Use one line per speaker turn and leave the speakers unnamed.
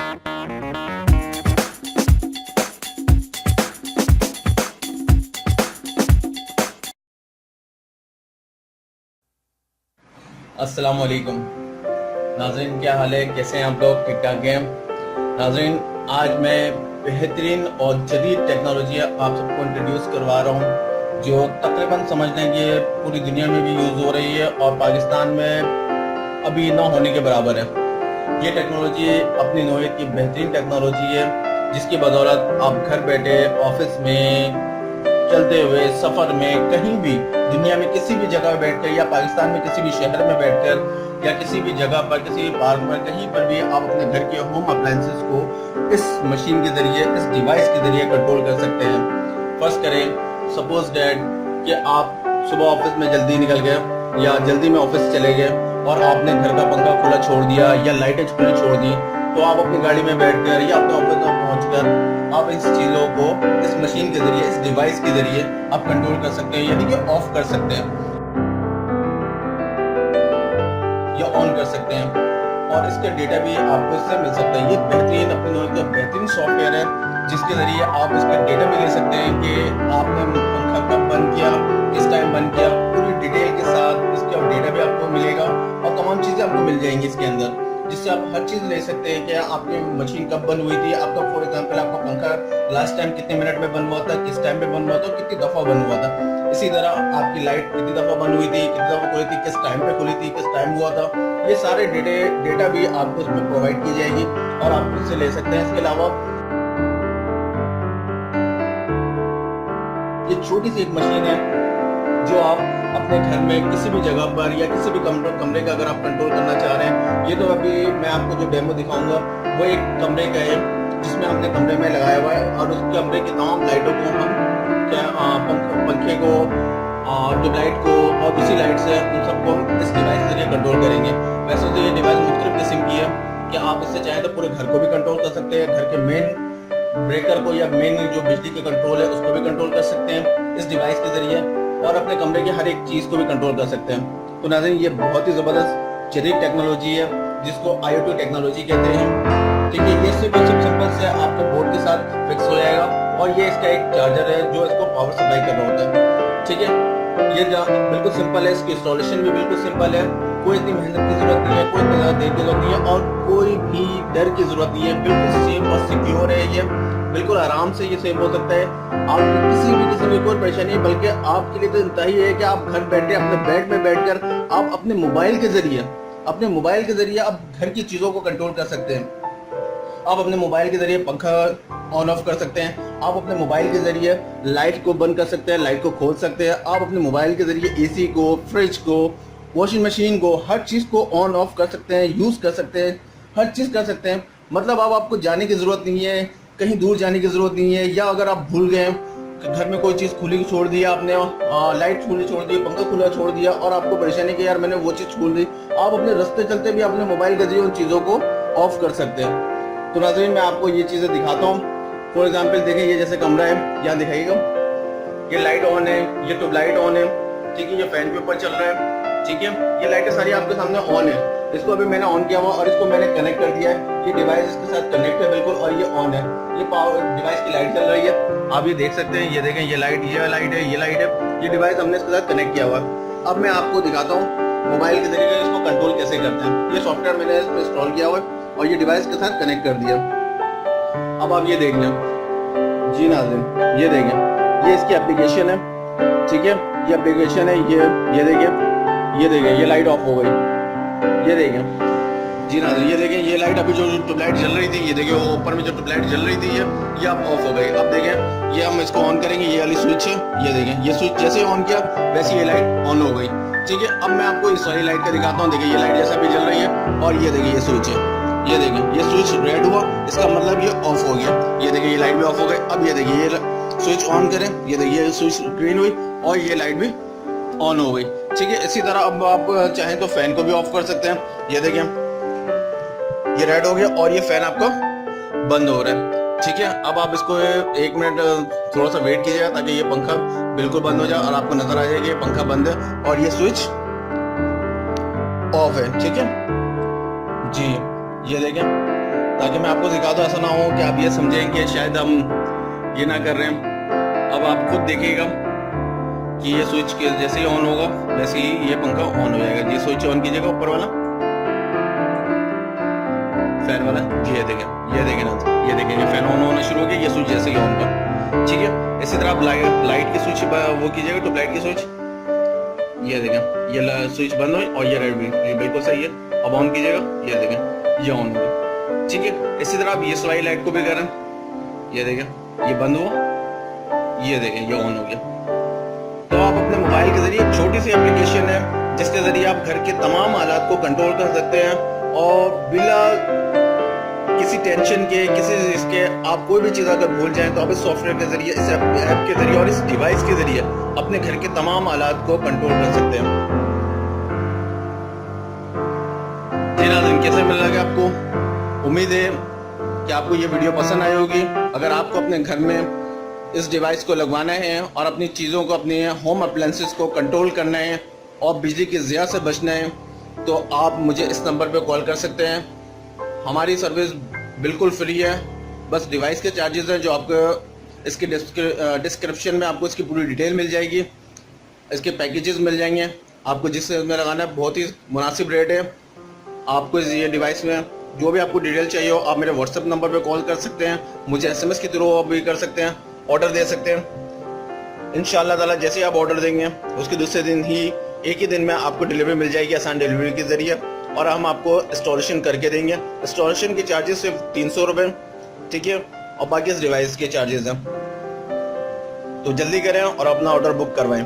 अस्सलाम वालेकुम नाज़रीन, क्या हाल है? कैसे हैं आप लोग? ठीक ठाक हैं नाज़रीन? आज मैं बेहतरीन और जदीद टेक्नोलॉजी आप सबको इंट्रोड्यूस करवा रहा हूँ, जो तकरीबन समझ लें कि पूरी दुनिया में भी यूज़ हो रही है और पाकिस्तान में अभी ना होने के बराबर है। ये टेक्नोलॉजी अपनी नौइयत की बेहतरीन टेक्नोलॉजी है, जिसकी बदौलत आप घर बैठे ऑफिस में, चलते हुए सफ़र में, कहीं भी दुनिया में किसी भी जगह बैठकर या पाकिस्तान में किसी भी शहर में बैठकर या किसी भी जगह पर, किसी भी पार्क में, कहीं पर भी आप अपने घर के होम अप्लायंसेस को इस मशीन के ज़रिए, इस डिवाइस के ज़रिए कंट्रोल कर सकते हैं। फर्स्ट करें, सपोज डैट कि आप सुबह ऑफिस में जल्दी निकल गए या जल्दी में ऑफिस चले गए और आपने घर का पंखा खुला छोड़ दिया या लाइटें खुली छोड़ दी, तो आप अपनी गाड़ी में बैठकर या अपने ऑफिस में पहुंचकर आप इस चीज़ों को इस मशीन के ज़रिए, इस डिवाइस के ज़रिए आप कंट्रोल कर सकते हैं, यानी कि ऑफ कर सकते हैं या ऑन कर सकते हैं, और इसका डेटा भी आपको इससे मिल सकता है। ये बेहतरीन, अपनी नौइयत का बेहतरीन सॉफ्टवेयर है, जिसके ज़रिए आप इसका डेटा भी ले सकते हैं कि आपने पंखा कब बंद किया, किस टाइम बंद किया, पूरी डिटेल के साथ इसका डेटा भी आपको मिलेगा और तमाम चीज़ें आपको मिल जाएंगी इसके अंदर, जिससे आप हर चीज़ ले सकते हैं कि आपकी मशीन कब बंद हुई थी, आपका फॉर एग्जांपल आपका पंखा लास्ट टाइम कितने मिनट में बंद हुआ था, किस टाइम पे बंद हुआ था, कितनी दफ़ा बंद हुआ था। इसी तरह आपकी लाइट कितनी दफ़ा बंद हुई थी, कितनी दफ़ा खुली थी, किस टाइम पे खुली थी, किस टाइम हुआ था, ये सारे डेटा भी आपको इसमें प्रोवाइड की जाएगी और आप इससे ले सकते हैं। इसके अलावा ये छोटी सी एक मशीन है जो आप अपने घर में किसी भी जगह पर या किसी भी कमरे का अगर आप कंट्रोल करना चाह रहे हैं, ये तो अभी मैं आपको जो डेमो दिखाऊंगा वो एक कमरे का है जिसमें हमने कमरे में लगाया हुआ है, और उस कमरे की तमाम लाइटों को हम पंखे को, ट्यूबलाइट को और दूसरी लाइट से उन सबको हम इस डिवाइस के जरिए कंट्रोल करेंगे। वैसे तो ये डिवाइस मुख्तलिफ किस्म की है कि आप इससे चाहें तो पूरे घर को भी कंट्रोल कर सकते हैं, घर के मेन ब्रेकर को या मेन जो बिजली का कंट्रोल है उसको भी कंट्रोल कर सकते हैं इस डिवाइस के जरिए, और अपने कमरे की हर एक चीज़ को भी कंट्रोल कर सकते हैं। तो नाज़रीन, ये बहुत ही ज़बरदस्त जदीद टेक्नोलॉजी है जिसको IoT टेक्नोलॉजी कहते हैं। ठीक है, ये सिर्फ सिंपल से आपके बोर्ड के साथ फिक्स हो जाएगा, और ये इसका एक चार्जर है जो इसको पावर सप्लाई कर रहा होता है। ठीक है, ये बिल्कुल सिंपल है, इसकी इंस्टॉलेशन भी बिल्कुल सिंपल है, कोई इतनी मेहनत की जरूरत नहीं है, कोई इतनी ज़्यादा देर की जरूरत नहीं है, और कोई भी डर की जरूरत नहीं है। बिल्कुल सेफ और सिक्योर है, ये बिल्कुल आराम से ये सेव हो सकता है। आपको किसी भी किस्म की कोई परेशानी, बल्कि आपके लिए तो इंतहाई है कि आप घर बैठे अपने बेड में बैठकर आप अपने मोबाइल के जरिए आप घर की चीज़ों को कंट्रोल कर सकते हैं। आप अपने मोबाइल के जरिए पंखा ऑन ऑफ कर सकते हैं, आप अपने मोबाइल के जरिए लाइट को बंद कर सकते हैं, लाइट को खोल सकते हैं, आप अपने मोबाइल के जरिए AC को, फ्रिज को, वॉशिंग मशीन को, हर चीज़ को ऑन ऑफ कर सकते हैं, यूज़ कर सकते हैं, हर चीज़ कर सकते हैं। मतलब अब आपको जाने की ज़रूरत नहीं है, कहीं दूर जाने की ज़रूरत नहीं है, या अगर आप भूल गए घर में कोई चीज़ खुली छोड़ दी आपने, लाइट खुली छोड़ दी, पंखा खुला छोड़ दिया और आपको परेशानी कि यार मैंने वो चीज़ छोड़ दी, आप अपने रास्ते चलते भी अपने मोबाइल के जरिए उन चीज़ों को ऑफ कर सकते हैं। तो नाज़रीन, मैं आपको ये चीज़ें दिखाता हूँ। फॉर एग्जाम्पल देखें, ये जैसे कमरा है, यहाँ दिखाइएगा, ये लाइट ऑन है, ये ट्यूबलाइट ऑन है, ठीक है, ये फैन के ऊपर चल रहा है, ठीक है, ये लाइटें सारी आपके सामने ऑन है। इसको अभी मैंने ऑन किया हुआ और इसको मैंने कनेक्ट कर दिया है, ये डिवाइस इसके साथ कनेक्ट है बिल्कुल, और ये ऑन है, ये पावर डिवाइस की लाइट चल रही है, आप ये देख सकते हैं, ये देखें, ये लाइट है, ये डिवाइस हमने इसके साथ कनेक्ट किया हुआ है। अब मैं आपको दिखाता हूँ मोबाइल के जरिए इसको कंट्रोल कैसे करते हैं। ये सॉफ्टवेयर मैंने इसमें इंस्टॉल किया हुआ है और ये डिवाइस के साथ कनेक्ट कर दिया। अब आप ये देख लें जी नाज़रीन, ये देखें, ये इसकी एप्लीकेशन है, ठीक है, ये एप्लीकेशन है, ये देखें, ये लाइट ऑफ हो गई, ये देखें जी नाज़रीन, ये देखें, ये लाइट अभी जो ट्यूबलाइट जल रही थी, ये देखें वो ऊपर में जो ट्यूबलाइट जल रही थी ये अब ऑफ हो गई। अब देखें, ये हम इसको ऑन करेंगे, ये वाली स्विच है, ये देखें, ये स्विच जैसे ऑन किया वैसे ये लाइट ऑन हो गई। ठीक है, अब मैं आपको इस वाली लाइट का दिखाता हूँ। देखिए, ये लाइट जैसा भी जल रही है, और ये देखिए, ये स्विच है, ये देखें, ये स्विच रेड हुआ, इसका मतलब ये ऑफ हो गया। ये देखिए, ये लाइट भी ऑफ हो गई। अब ये देखिए, ये स्विच ऑन करें, ये देखिए, ये स्विच ग्रीन हुई और ये लाइट भी ऑन हो गई। ठीक है, इसी तरह अब आप चाहें तो फैन को भी ऑफ कर सकते हैं। ये देखें, ये रेड हो गया और ये फैन आपका बंद हो रहा है। ठीक है, अब आप इसको 1 मिनट थोड़ा सा वेट कीजिएगा ताकि ये पंखा बिल्कुल बंद हो जाए और आपको नजर आ जाएगा ये पंखा बंद है और ये स्विच ऑफ है। ठीक है जी, ये देखें ताकि मैं आपको सिखा दूँ, ऐसा ना हो कि आप ये समझें कि शायद हम ये ना कर रहे हैं। अब आप खुद देखिएगा कि ये स्विच के जैसे ही ऑन होगा वैसे ही ये पंखा ऑन हो जाएगा। ये स्विच ऑन कीजिएगा ऊपर वाला फैन वाला, ये देखें ना, ये देखें ये फैन ऑन होना शुरू हो गया, ये स्विच जैसे ही ऑन का, ठीक है। इसी तरह आप लाइट की स्विच वो कीजिएगा, ट्यूब लाइट की स्विच, ये देखें ये स्विच बंद हो और ये रेड भी बिल्कुल सही है। अब ऑन कीजिएगा, ये देखें ये ऑन हो गया, ठीक है। इसी तरह आप ये सवाई लाइट को भी करें, ये देखें ये बंद हुआ, ये देखें ये ऑन हो गया। तो आप अपने मोबाइल के जरिए एक छोटी सी एप्लीकेशन है जिसके जरिए आप घर के तमाम हालात को कंट्रोल कर सकते हैं और बिना किसी टेंशन के, किसी चीज के, आप कोई भी चीज अगर भूल जाएं तो आप इस सॉफ्टवेयर के जरिए, इस ऐप के जरिए और इस डिवाइस के जरिए अपने घर के तमाम हालात को कंट्रोल कर सकते हैं। जी नाज़रीन, कैसे मिल लगा आपको? उम्मीद है कि आपको ये वीडियो पसंद आई होगी। अगर आपको अपने घर में इस डिवाइस को लगवाना है और अपनी चीज़ों को, अपने होम अप्लायंसेस को कंट्रोल करना है और बिजली की ज़िया से बचना है तो आप मुझे इस नंबर पे कॉल कर सकते हैं। हमारी सर्विस बिल्कुल फ्री है, बस डिवाइस के चार्जेस हैं जो आपको इसके डिस्क्रिप्शन में आपको इसकी पूरी डिटेल मिल जाएगी, इसके पैकेजेस मिल जाएंगे। आपको जिस में लगाना है बहुत ही मुनासिब रेट है। आपको ये डिवाइस में जो भी आपको डिटेल चाहिए हो आप मेरे व्हाट्सएप नंबर पे कॉल कर सकते हैं, मुझे SMS के थ्रू भी कर सकते हैं, ऑर्डर दे सकते हैं। इंशाअल्लाह ताला जैसे ही आप ऑर्डर देंगे उसके दूसरे दिन ही, एक ही दिन में आपको डिलीवरी मिल जाएगी आसान डिलीवरी के जरिए और हम आपको इंस्टॉलेशन करके देंगे। इंस्टॉलेशन के चार्जेस सिर्फ 300 रुपये, ठीक है, और बाकी इस डिवाइस के चार्जेस हैं। तो जल्दी करें और अपना ऑर्डर बुक करवाएं।